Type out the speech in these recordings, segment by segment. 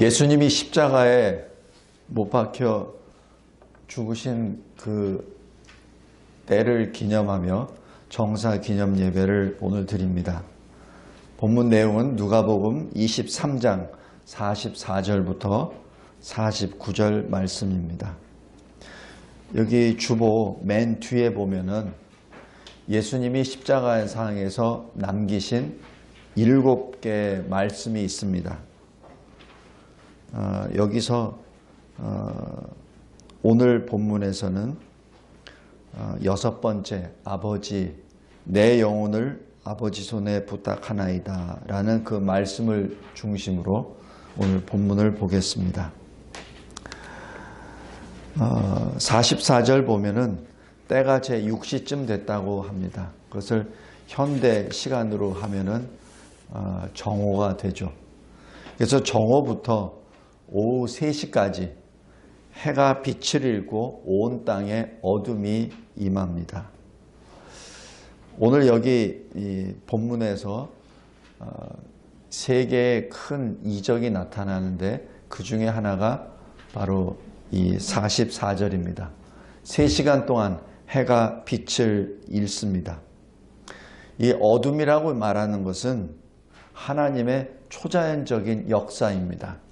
예수님이 십자가에 못 박혀 죽으신 그 때를 기념하며 정사 기념 예배를 오늘 드립니다. 본문 내용은 누가복음 23장 44절부터 49절 말씀입니다. 여기 주보 맨 뒤에 보면은 예수님이 십자가의 상에서 남기신 7개의 말씀이 있습니다. 여기서 오늘 본문에서는 6번째, 아버지 내 영혼을 아버지 손에 부탁하나이다 라는 그 말씀을 중심으로 오늘 본문을 보겠습니다. 44절 보면은 때가 제 6시쯤 됐다고 합니다. 그것을 현대 시간으로 하면은 정오가 되죠. 그래서 정오부터 오후 3시까지 해가 빛을 잃고 온 땅에 어둠이 임합니다. 오늘 여기 이 본문에서 3개의 큰 이적이 나타나는데 그 중에 하나가 바로 이 44절입니다. 3시간 동안 해가 빛을 잃습니다. 이 어둠이라고 말하는 것은 하나님의 초자연적인 역사입니다.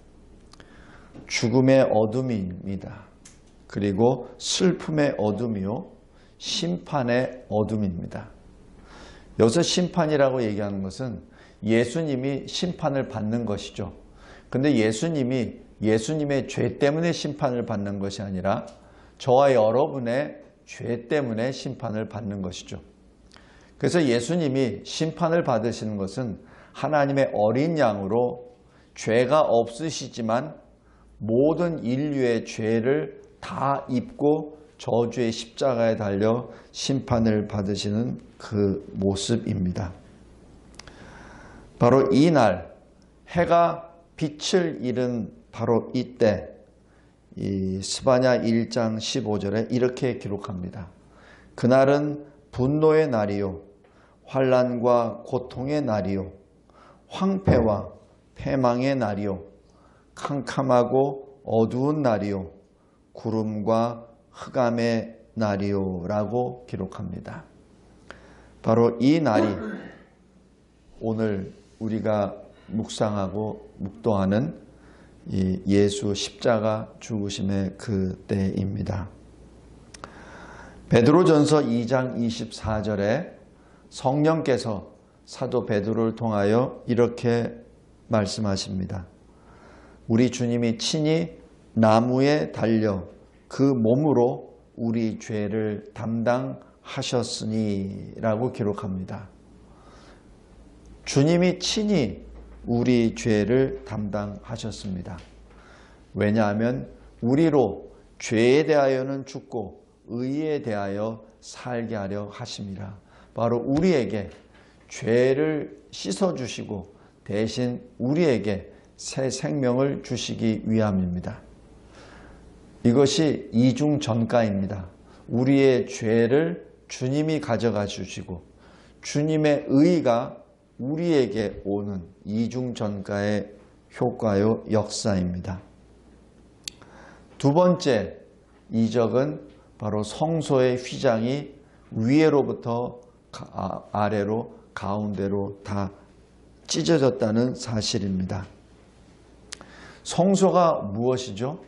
죽음의 어둠입니다. 그리고 슬픔의 어둠이요, 심판의 어둠입니다. 여기서 심판이라고 얘기하는 것은 예수님이 심판을 받는 것이죠. 근데 예수님의 죄 때문에 심판을 받는 것이 아니라 저와 여러분의 죄 때문에 심판을 받는 것이죠. 그래서 예수님이 심판을 받으시는 것은 하나님의 어린 양으로 죄가 없으시지만 모든 인류의 죄를 다 입고 저주의 십자가에 달려 심판을 받으시는 그 모습입니다. 바로 이날 해가 빛을 잃은 바로 이때 이 스바냐 1장 15절에 이렇게 기록합니다. 그날은 분노의 날이요 환난과 고통의 날이요 황폐와 패망의 날이요 캄캄하고 어두운 날이요 구름과 흑암의 날이요 라고 기록합니다. 바로 이 날이 오늘 우리가 묵상하고 묵도하는 이 예수 십자가 죽으심의 그 때입니다. 베드로전서 2장 24절에 성령께서 사도 베드로를 통하여 이렇게 말씀하십니다. 우리 주님이 친히 나무에 달려 그 몸으로 우리 죄를 담당하셨으니 라고 기록합니다. 주님이 친히 우리 죄를 담당하셨습니다. 왜냐하면 우리로 죄에 대하여는 죽고 의에 대하여 살게 하려 하심이라. 바로 우리에게 죄를 씻어주시고 대신 우리에게 새 생명을 주시기 위함입니다. 이것이 이중전가입니다. 우리의 죄를 주님이 가져가 주시고 주님의 의가 우리에게 오는 이중전가의 효과요 역사입니다. 두 번째 이적은 바로 성소의 휘장이 위로부터 아래로 가운데로 다 찢어졌다는 사실입니다. 성소가 무엇이죠?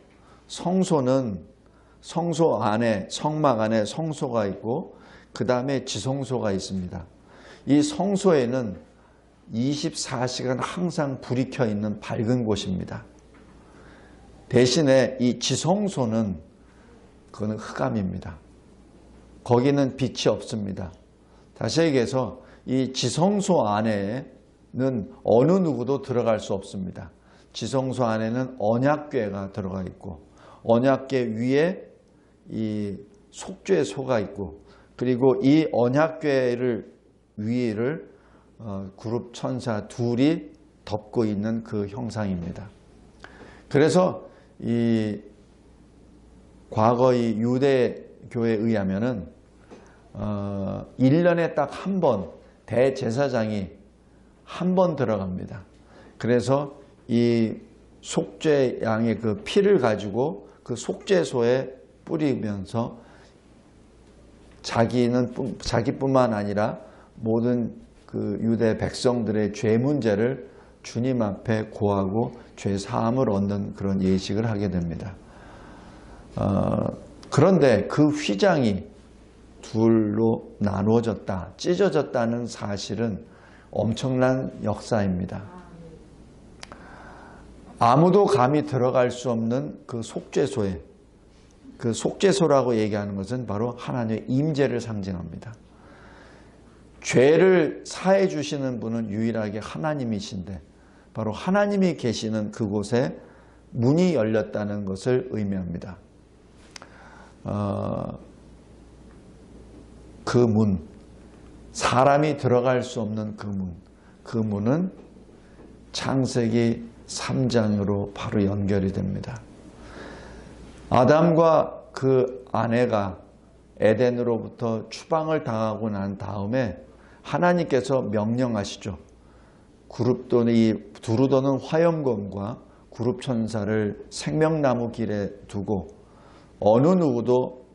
성소는 성소 안에, 성막 안에 성소가 있고 그 다음에 지성소가 있습니다. 이 성소에는 24시간 항상 불이 켜 있는 밝은 곳입니다. 대신에 이 지성소는 그거는 흑암입니다. 거기는 빛이 없습니다. 다시 얘기해서 이 지성소 안에는 어느 누구도 들어갈 수 없습니다. 지성소 안에는 언약궤가 들어가 있고 언약궤 위에 이 속죄의 소가 있고 그리고 이 언약궤를 위를 그룹 천사 둘이 덮고 있는 그 형상입니다. 그래서 이 과거의 유대교에 의하면은 1년에 딱 한 번 대제사장이 한 번 들어갑니다. 그래서 이 속죄 양의 그 피를 가지고 그 속죄소에 뿌리면서 자기뿐만 아니라 모든 그 유대 백성들의 죄 문제를 주님 앞에 고하고 죄 사함을 얻는 그런 예식을 하게 됩니다. 그런데 그 휘장이 둘로 나누어졌다, 찢어졌다는 사실은 엄청난 역사입니다. 아무도 감히 들어갈 수 없는 그 속죄소에, 그 속죄소라고 얘기하는 것은 바로 하나님의 임재를 상징합니다. 죄를 사해 주시는 분은 유일하게 하나님이신데 바로 하나님이 계시는 그곳에 문이 열렸다는 것을 의미합니다. 그 문, 사람이 들어갈 수 없는 그 문은 창세기 3장으로 바로 연결이 됩니다. 아담과 그 아내가 에덴으로부터 추방을 당하고 난 다음에 하나님께서 명령하시죠. 두루 도는 화염검과 구룹천사를 생명나무 길에 두고 어느 누구도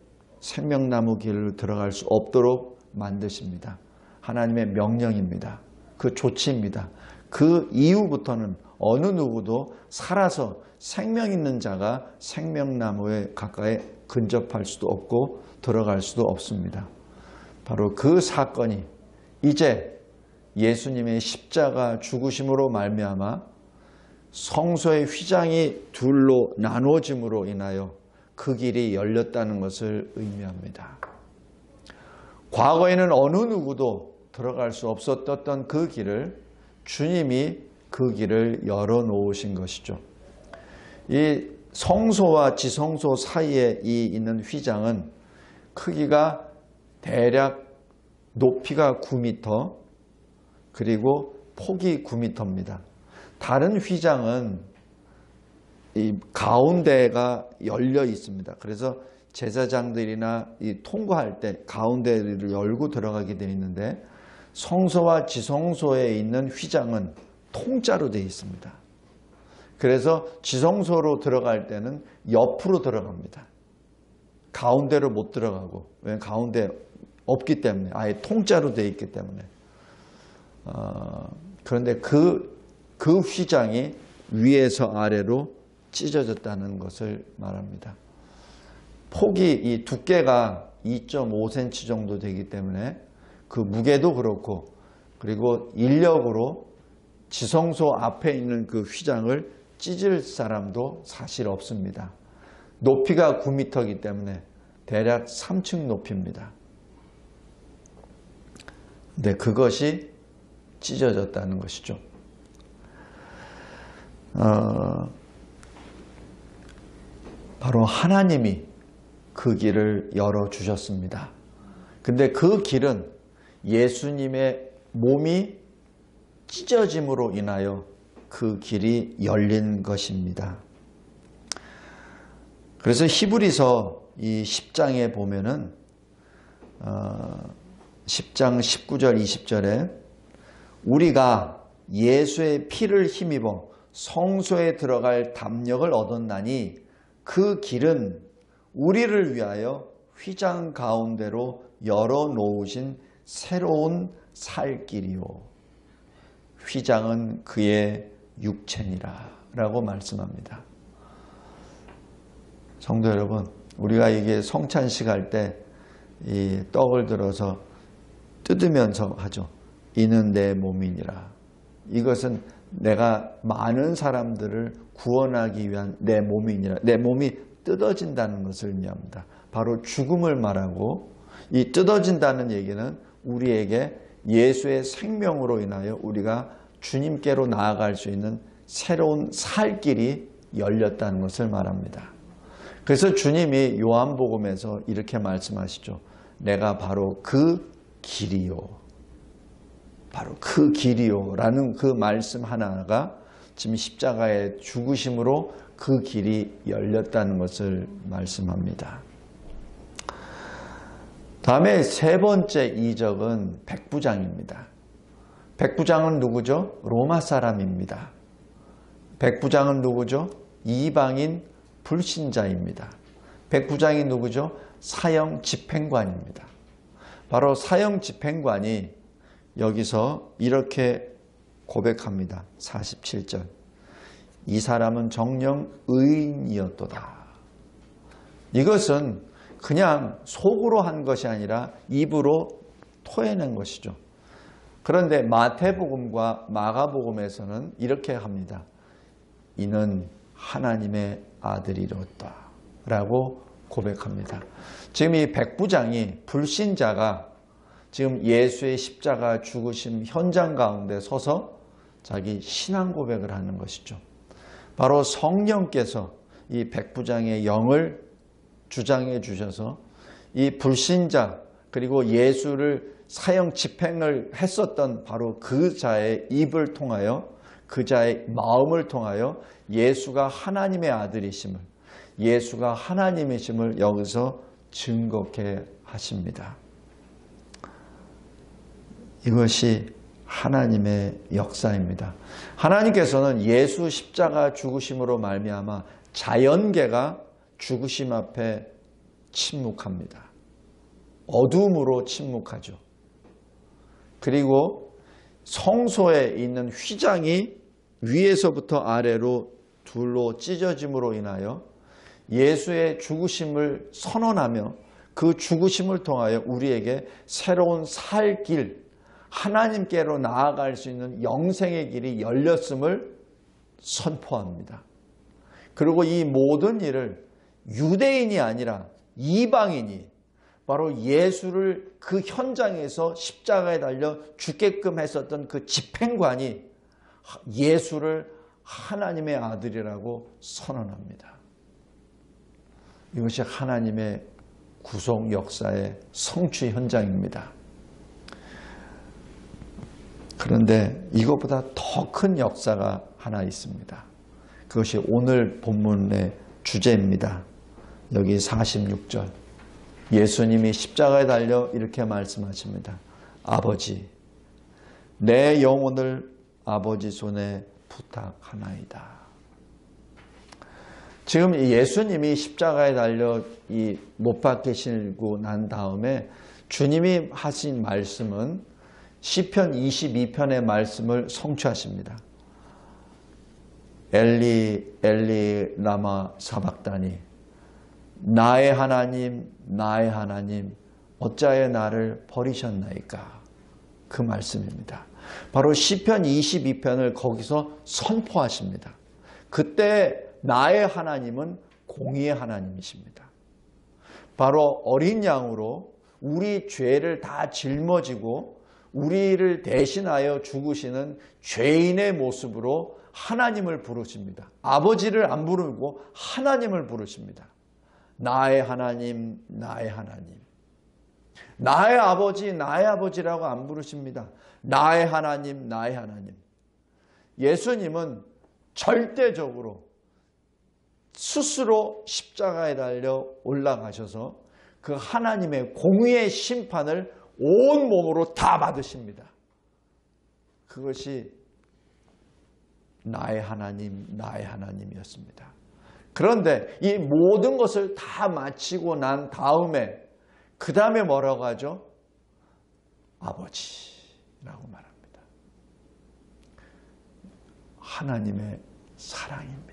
생명나무 길을 들어갈 수 없도록 만드십니다. 하나님의 명령입니다. 그 조치입니다. 그 이후부터는 어느 누구도 살아서 생명 있는 자가 생명나무에 가까이 근접할 수도 없고 들어갈 수도 없습니다. 바로 그 사건이 이제 예수님의 십자가 죽으심으로 말미암아 성소의 휘장이 둘로 나누어짐으로 인하여 그 길이 열렸다는 것을 의미합니다. 과거에는 어느 누구도 들어갈 수 없었던 그 길을 주님이 그 길을 열어놓으신 것이죠. 이 성소와 지성소 사이에 있는 휘장은 크기가 대략 높이가 9m 그리고 폭이 9m입니다. 다른 휘장은 이 가운데가 열려 있습니다. 그래서 제사장들이나 통과할 때 가운데를 열고 들어가게 되어 있는데 성소와 지성소에 있는 휘장은 통짜로 되어 있습니다. 그래서 지성소로 들어갈 때는 옆으로 들어갑니다. 가운데로 못 들어가고, 왜냐하면 가운데 없기 때문에, 아예 통짜로 되어 있기 때문에. 그런데 그 휘장이 위에서 아래로 찢어졌다는 것을 말합니다. 폭이, 이 두께가 2.5cm 정도 되기 때문에 그 무게도 그렇고, 그리고 인력으로 지성소 앞에 있는 그 휘장을 찢을 사람도 사실 없습니다. 높이가 9m이기 때문에 대략 3층 높이입니다. 근데 그것이 찢어졌다는 것이죠. 바로 하나님이 그 길을 열어주셨습니다. 근데 그 길은 예수님의 몸이 찢어짐으로 인하여 그 길이 열린 것입니다. 그래서 히브리서 이 10장에 보면은 10장 19절 20절에 우리가 예수의 피를 힘입어 성소에 들어갈 담력을 얻었나니 그 길은 우리를 위하여 휘장 가운데로 열어놓으신 새로운 살 길이요. 휘장은 그의 육체니라 라고 말씀합니다. 성도 여러분, 우리가 이게 성찬식 할 때 이 떡을 들어서 뜯으면서 하죠. 이는 내 몸이니라. 이것은 내가 많은 사람들을 구원하기 위한 내 몸이니라. 내 몸이 뜯어진다는 것을 의미합니다. 바로 죽음을 말하고, 이 뜯어진다는 얘기는 우리에게 예수의 생명으로 인하여 우리가 주님께로 나아갈 수 있는 새로운 살 길이 열렸다는 것을 말합니다. 그래서 주님이 요한복음에서 이렇게 말씀하시죠. 내가 바로 그 길이요. 바로 그 길이요. 라는 그 말씀 하나가 지금 십자가의 죽으심으로 그 길이 열렸다는 것을 말씀합니다. 다음에 세 번째 이적은 백부장입니다. 백부장은 누구죠? 로마 사람입니다. 백부장은 누구죠? 이방인 불신자입니다. 백부장이 누구죠? 사형 집행관입니다. 바로 사형 집행관이 여기서 이렇게 고백합니다. 47절. 이 사람은 정녕 의인이었도다. 이것은 그냥 속으로 한 것이 아니라 입으로 토해낸 것이죠. 그런데 마태복음과 마가복음에서는 이렇게 합니다. 이는 하나님의 아들이로다 라고 고백합니다. 지금 이 백부장이 불신자가 지금 예수의 십자가 죽으심 현장 가운데 서서 자기 신앙 고백을 하는 것이죠. 바로 성령께서 이 백부장의 영을 주장해 주셔서 이 불신자 그리고 예수를 사형 집행을 했었던 바로 그 자의 입을 통하여 그 자의 마음을 통하여 예수가 하나님의 아들이심을 예수가 하나님이심을 여기서 증거케 하십니다. 이것이 하나님의 역사입니다. 하나님께서는 예수 십자가 죽으심으로 말미암아 자연계가 죽으심 앞에 침묵합니다. 어둠으로 침묵하죠. 그리고 성소에 있는 휘장이 위에서부터 아래로 둘로 찢어짐으로 인하여 예수의 죽으심을 선언하며 그 죽으심을 통하여 우리에게 새로운 살 길, 하나님께로 나아갈 수 있는 영생의 길이 열렸음을 선포합니다. 그리고 이 모든 일을 유대인이 아니라 이방인이 바로 예수를 그 현장에서 십자가에 달려 죽게끔 했었던 그 집행관이 예수를 하나님의 아들이라고 선언합니다. 이것이 하나님의 구속 역사의 성취 현장입니다. 그런데 이것보다 더 큰 역사가 하나 있습니다. 그것이 오늘 본문의 주제입니다. 여기 46절. 예수님이 십자가에 달려 이렇게 말씀하십니다. 아버지, 내 영혼을 아버지 손에 부탁하나이다. 지금 예수님이 십자가에 달려 이 못 박히시고 난 다음에 주님이 하신 말씀은 시편 22편의 말씀을 성취하십니다. 엘리 엘리 라마 사박다니 나의 하나님 나의 하나님 어찌하여 나를 버리셨나이까. 그 말씀입니다. 바로 시편 22편을 거기서 선포하십니다. 그때 나의 하나님은 공의의 하나님이십니다. 바로 어린 양으로 우리 죄를 다 짊어지고 우리를 대신하여 죽으시는 죄인의 모습으로 하나님을 부르십니다. 아버지를 안 부르고 하나님을 부르십니다. 나의 하나님, 나의 하나님. 나의 아버지, 나의 아버지라고 안 부르십니다. 나의 하나님, 나의 하나님. 예수님은 절대적으로 스스로 십자가에 달려 올라가셔서 그 하나님의 공의의 심판을 온 몸으로 다 받으십니다. 그것이 나의 하나님, 나의 하나님이었습니다. 그런데 이 모든 것을 다 마치고 난 다음에 그 다음에 뭐라고 하죠? 아버지라고 말합니다. 하나님의 사랑입니다.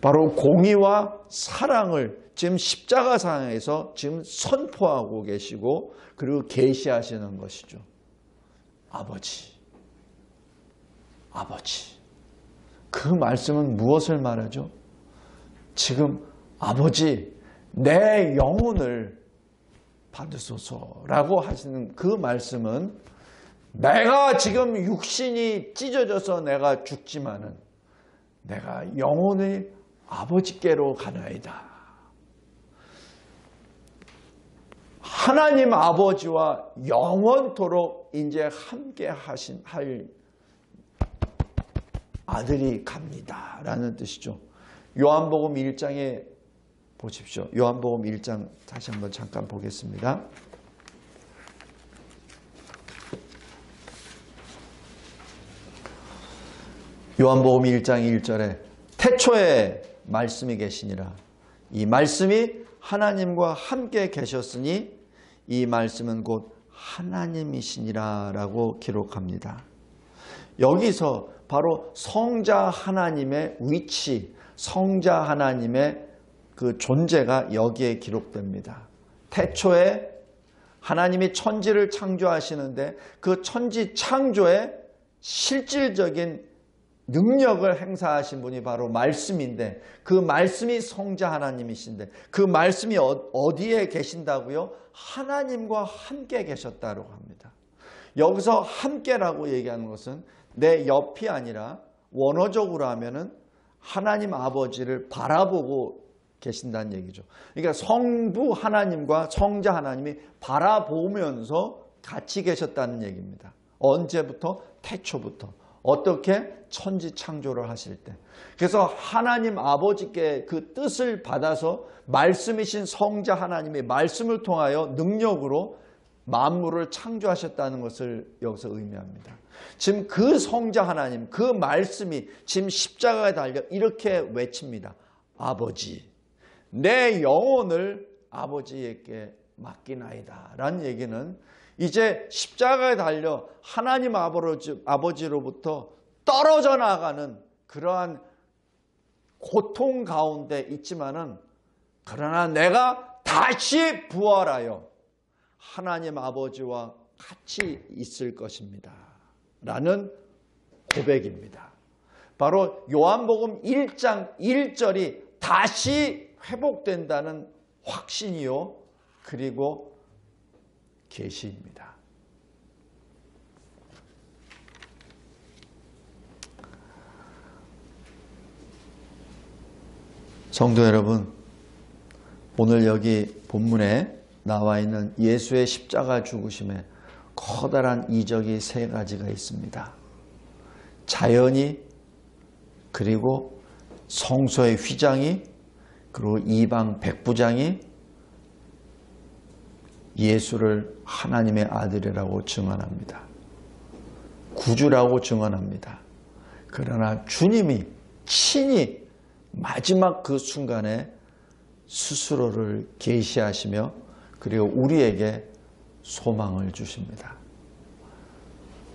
바로 공의와 사랑을 지금 십자가상에서 지금 선포하고 계시고 그리고 계시하시는 것이죠. 아버지, 아버지. 그 말씀은 무엇을 말하죠? 지금 아버지, 내 영혼을 받으소서라고 하시는 그 말씀은 내가 지금 육신이 찢어져서 내가 죽지만은 내가 영혼의 아버지께로 가나이다. 하나님 아버지와 영원토록 이제 함께 할 아들이 갑니다. 라는 뜻이죠. 요한복음 1장에 보십시오. 요한복음 1장 다시 한번 잠깐 보겠습니다. 요한복음 1장 1절에 태초에 말씀이 계시니라. 이 말씀이 하나님과 함께 계셨으니 이 말씀은 곧 하나님이시니라 라고 기록합니다. 여기서 바로 성자 하나님의 위치, 성자 하나님의 그 존재가 여기에 기록됩니다. 태초에 하나님이 천지를 창조하시는데 그 천지 창조에 실질적인 능력을 행사하신 분이 바로 말씀인데, 그 말씀이 성자 하나님이신데 그 말씀이 어디에 계신다고요? 하나님과 함께 계셨다고 합니다. 여기서 함께라고 얘기하는 것은 내 옆이 아니라 원어적으로 하면은 하나님 아버지를 바라보고 계신다는 얘기죠. 그러니까 성부 하나님과 성자 하나님이 바라보면서 같이 계셨다는 얘기입니다. 언제부터? 태초부터. 어떻게? 천지 창조를 하실 때. 그래서 하나님 아버지께 그 뜻을 받아서 말씀이신 성자 하나님의 말씀을 통하여 능력으로 만물을 창조하셨다는 것을 여기서 의미합니다. 지금 그 성자 하나님, 그 말씀이 지금 십자가에 달려 이렇게 외칩니다. 아버지, 내 영혼을 아버지에게 맡기나이다 라는 얘기는 이제 십자가에 달려 하나님 아버지로부터 떨어져 나가는 그러한 고통 가운데 있지만은, 그러나 내가 다시 부활하여 하나님 아버지와 같이 있을 것입니다 라는 고백입니다. 바로 요한복음 1장 1절이 다시 회복된다는 확신이요, 그리고 계시입니다. 성도 여러분, 오늘 여기 본문에 나와 있는 예수의 십자가 죽으심에 커다란 이적이 세 가지가 있습니다. 자연이, 그리고 성소의 휘장이, 그리고 이방 백부장이 예수를 하나님의 아들이라고 증언합니다. 구주라고 증언합니다. 그러나 주님이 친히 마지막 그 순간에 스스로를 계시하시며 그리고 우리에게 소망을 주십니다.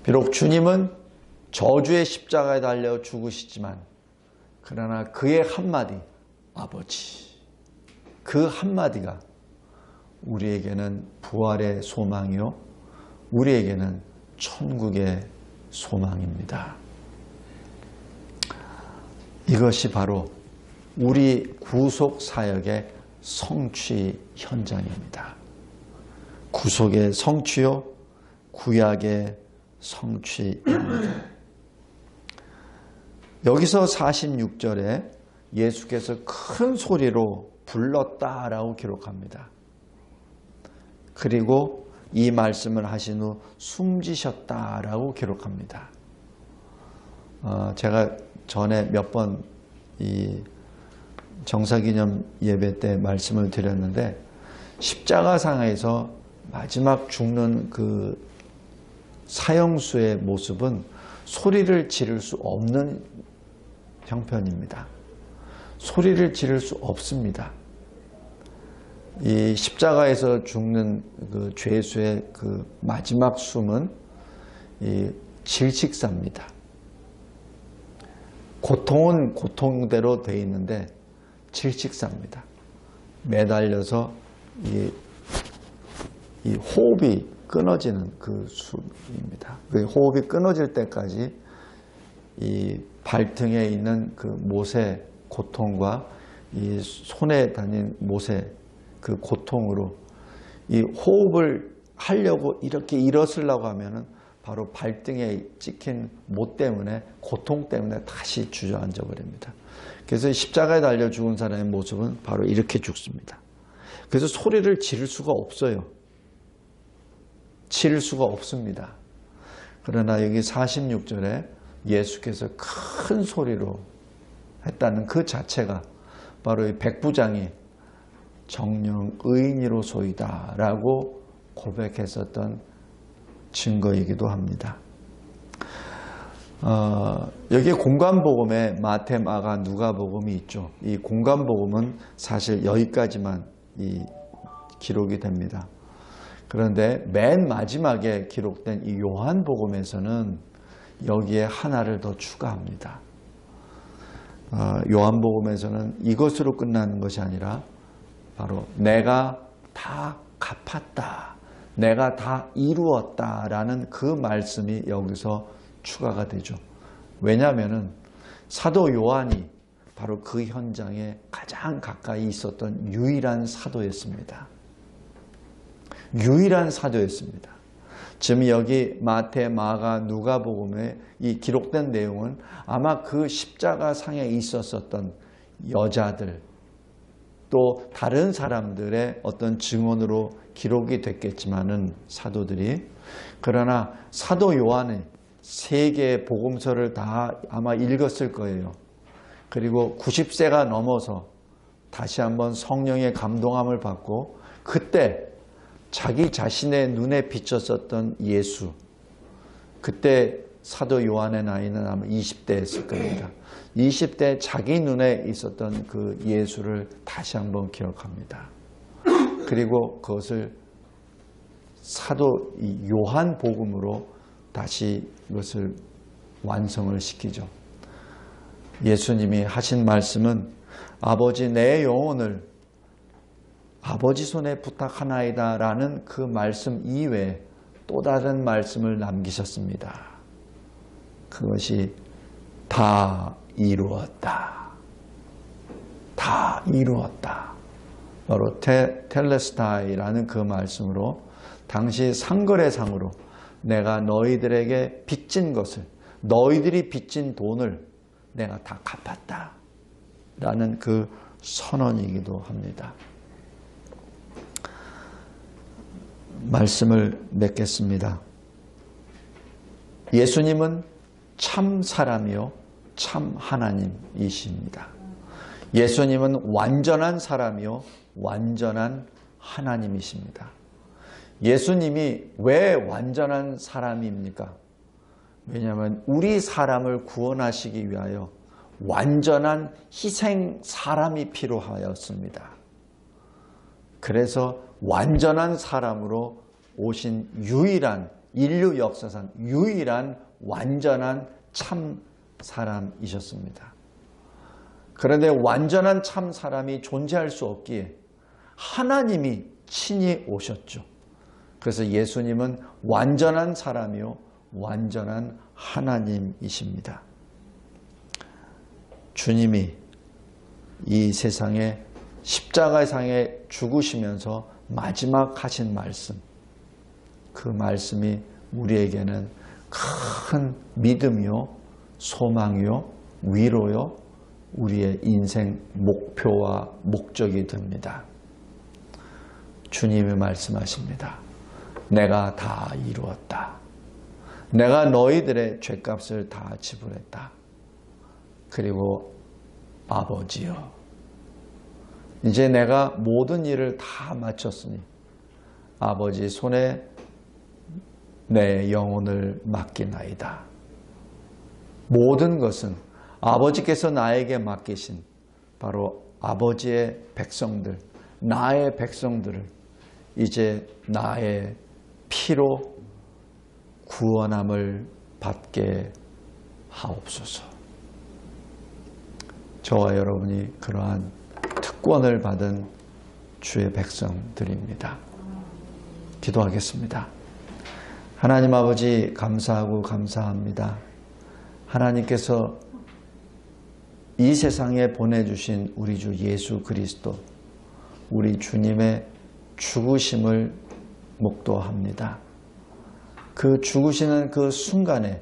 비록 주님은 저주의 십자가에 달려 죽으시지만, 그러나 그의 한마디, 아버지, 그 한마디가 우리에게는 부활의 소망이요, 우리에게는 천국의 소망입니다. 이것이 바로 우리 구속 사역의 성취 현장입니다. 구속의 성취요, 구약의 성취입니다. 여기서 46절에 예수께서 큰 소리로 불렀다라고 기록합니다. 그리고 이 말씀을 하신 후 숨지셨다라고 기록합니다. 제가 전에 몇 번 이 정사기념 예배 때 말씀을 드렸는데, 십자가상에서 마지막 죽는 그 사형수의 모습은 소리를 지를 수 없는 형편입니다. 소리를 지를 수 없습니다. 이 십자가에서 죽는 그 죄수의 그 마지막 숨은 이 질식사입니다. 고통은 고통대로 되어 있는데 질식사입니다. 매달려서 이 호흡이 끊어지는 그 숨입니다. 그 호흡이 끊어질 때까지 이 발등에 있는 그 못의 고통과 이 손에 다닌 못의 그 고통으로 이 호흡을 하려고 이렇게 일어서려고 하면은 바로 발등에 찍힌 못 때문에, 고통 때문에 다시 주저앉아 버립니다. 그래서 십자가에 달려 죽은 사람의 모습은 바로 이렇게 죽습니다. 그래서 소리를 지를 수가 없어요. 지를 수가 없습니다. 그러나 여기 46절에 예수께서 큰 소리로 했다는 그 자체가 바로 이 백부장이 정령 의인이로소이다 라고 고백했었던 증거이기도 합니다. 여기 공관복음에 마태, 마가, 누가복음이 있죠. 이 공관복음은 사실 여기까지만 기록이 됩니다. 그런데 맨 마지막에 기록된 이 요한복음에서는 여기에 하나를 더 추가합니다. 요한복음에서는 이것으로 끝나는 것이 아니라 바로 내가 다 갚았다, 내가 다 이루었다라는 그 말씀이 여기서 추가가 되죠. 왜냐하면 사도 요한이 바로 그 현장에 가장 가까이 있었던 유일한 사도였습니다. 유일한 사도였습니다. 지금 여기 마태, 마가, 누가복음에 이 기록된 내용은 아마 그 십자가 상에 있었던 여자들 또 다른 사람들의 어떤 증언으로 기록이 됐겠지만은 사도들이, 그러나 사도 요한의 세 개의 복음서를 다 아마 읽었을 거예요. 그리고 90세가 넘어서 다시 한번 성령의 감동함을 받고 그때 자기 자신의 눈에 비쳤었던 예수, 그때 사도 요한의 나이는 아마 20대였을 겁니다. 20대 자기 눈에 있었던 그 예수를 다시 한번 기억합니다. 그리고 그것을 사도 요한 복음으로 다시 이것을 완성을 시키죠. 예수님이 하신 말씀은 아버지 내 영혼을 아버지 손에 부탁하나이다 라는 그 말씀 이외에 또 다른 말씀을 남기셨습니다. 그것이 다 이루었다. 다 이루었다. 바로 텔레스타이라는 그 말씀으로 당시 상거래상으로 내가 너희들에게 빚진 것을, 너희들이 빚진 돈을 내가 다 갚았다 라는 그 선언이기도 합니다. 말씀을 맺겠습니다. 예수님은 참 사람이요 참 하나님이십니다. 예수님은 완전한 사람이요 완전한 하나님이십니다. 예수님이 왜 완전한 사람입니까? 왜냐하면 우리 사람을 구원하시기 위하여 완전한 희생 사람이 필요하였습니다. 그래서 완전한 사람으로 오신 유일한, 인류 역사상 유일한 완전한 참 사람이셨습니다. 그런데 완전한 참 사람이 존재할 수 없기에 하나님이 친히 오셨죠. 그래서 예수님은 완전한 사람이요 완전한 하나님이십니다. 주님이 이 세상에 십자가상에 죽으시면서 마지막 하신 말씀, 그 말씀이 우리에게는 큰 믿음이요 소망이요 위로요 우리의 인생 목표와 목적이 됩니다. 주님이 말씀하십니다. 내가 다 이루었다. 내가 너희들의 죄값을 다 지불했다. 그리고 아버지여, 이제 내가 모든 일을 다 마쳤으니 아버지 손에 내 영혼을 맡기나이다. 모든 것은 아버지께서 나에게 맡기신 바로 아버지의 백성들, 나의 백성들을 이제 나의 피로 구원함을 받게 하옵소서. 저와 여러분이 그러한 특권을 받은 주의 백성들입니다. 기도하겠습니다. 하나님 아버지 감사하고 감사합니다. 하나님께서 이 세상에 보내주신 우리 주 예수 그리스도, 우리 주님의 죽으심을 목도합니다. 그 죽으시는 그 순간에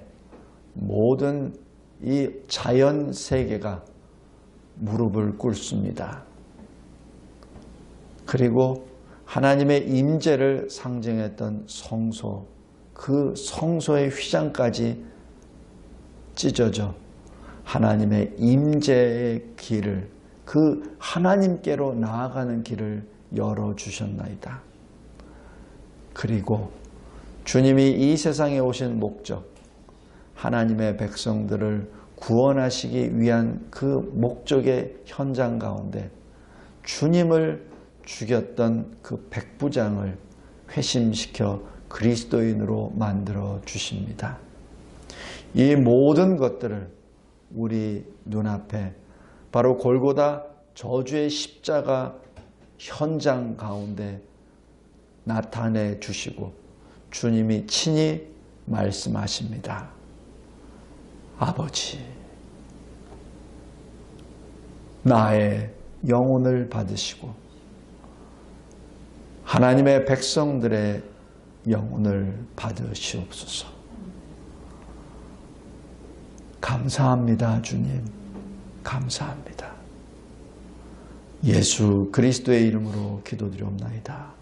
모든 이 자연 세계가 무릎을 꿇습니다. 그리고 하나님의 임재를 상징했던 성소, 그 성소의 휘장까지 찢어져 하나님의 임재의 길을, 그 하나님께로 나아가는 길을 열어주셨나이다. 그리고 주님이 이 세상에 오신 목적, 하나님의 백성들을 구원하시기 위한 그 목적의 현장 가운데 주님을 죽였던 그 백부장을 회심시켜 그리스도인으로 만들어 주십니다. 이 모든 것들을 우리 눈앞에 바로 골고다 저주의 십자가 현장 가운데 나타내 주시고 주님이 친히 말씀하십니다. 아버지, 나의 영혼을 받으시고 하나님의 백성들의 영혼을 받으시옵소서. 감사합니다, 주님. 감사합니다. 예수 그리스도의 이름으로 기도드리옵나이다.